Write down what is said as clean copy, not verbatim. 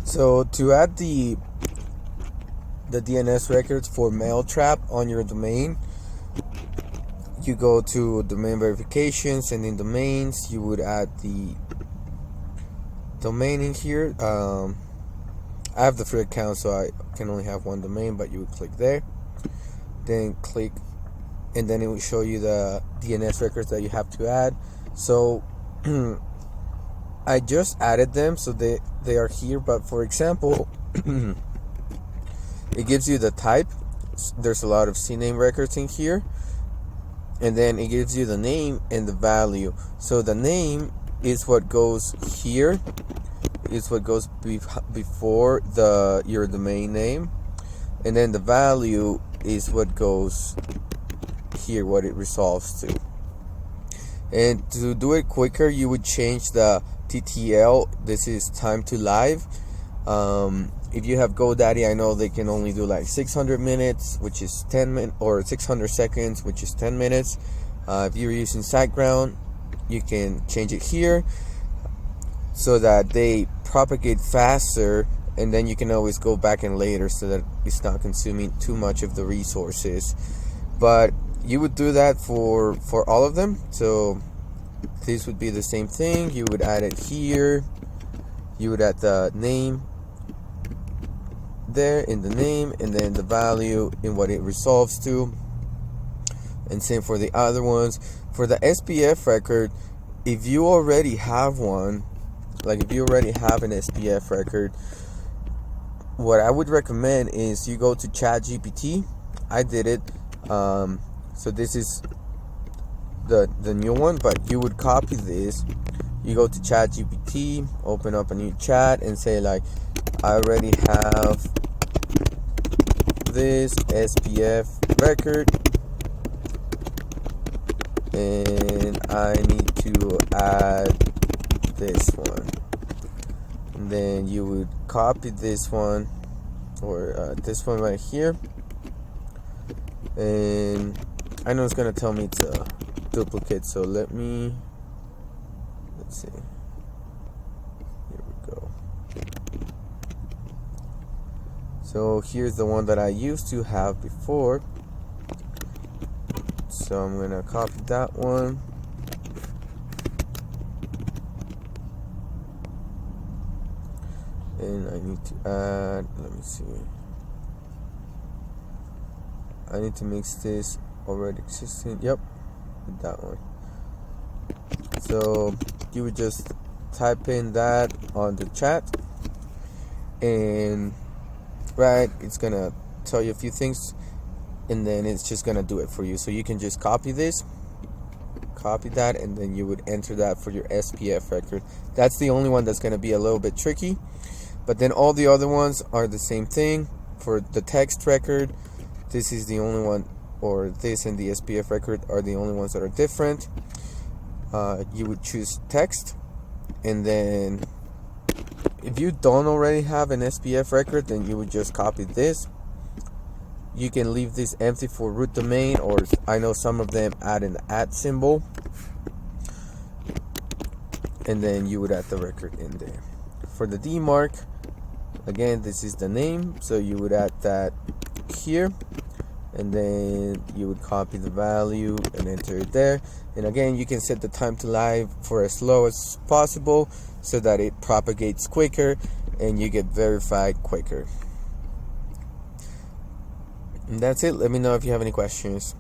So to add the DNS records for Mailtrap on your domain, you go to domain verifications, and in domains you would add the domain in here. I have the free account, so I can only have one domain, but you would click there, then click, and then it will show you the DNS records that you have to add. So I just added them, so they are here. But for example, it gives you the type. There's a lot of CNAME records in here, and then it gives you the name and the value. So the name is what goes here, is what goes before your domain name, and then the value is what goes here, what it resolves to. And to do it quicker, you would change the TTL. This is time to live. If you have GoDaddy, I know they can only do like 600 minutes, which is 10 minutes, or 600 seconds, which is 10 minutes. If you're using SiteGround, you can change it here so that they propagate faster, and then you can always go back and later so that it's not consuming too much of the resources. But you would do that for all of them. So this would be the same thing. You would add it here. You would add the name there in the name, and then the value in what it resolves to, and same for the other ones. For the SPF record, if you already have one, like if you already have an SPF record, what I would recommend is you go to ChatGPT. I did it. So this is the new one, but you would copy this. You go to ChatGPT, open up a new chat, and say like, I already have this SPF record, and I need to add this one. And then you would copy this one, or this one right here, and I know it's gonna tell me to duplicate, so let's see. Here we go. So here's the one that I used to have before. So I'm gonna copy that one. And I need to add, let me see. I need to mix this already existing. Yep, that one. So you would just type in that on the chat, and it's gonna tell you a few things, and then it's just gonna do it for you. So you can just copy this, copy that, and then you would enter that for your SPF record. That's the only one that's gonna be a little bit tricky, but then all the other ones are the same thing. For the text record, this is the only one, or this and the SPF record are the only ones that are different. You would choose text, and then if you don't already have an SPF record, then you would just copy this. You can leave this empty for root domain, or I know some of them add an @ symbol, and then you would add the record in there. For the DMARC, again, this is the name, so you would add that here, and then you would copy the value and enter it there. And again, you can set the time to live for as low as possible so that it propagates quicker and you get verified quicker. And that's it. Let me know if you have any questions.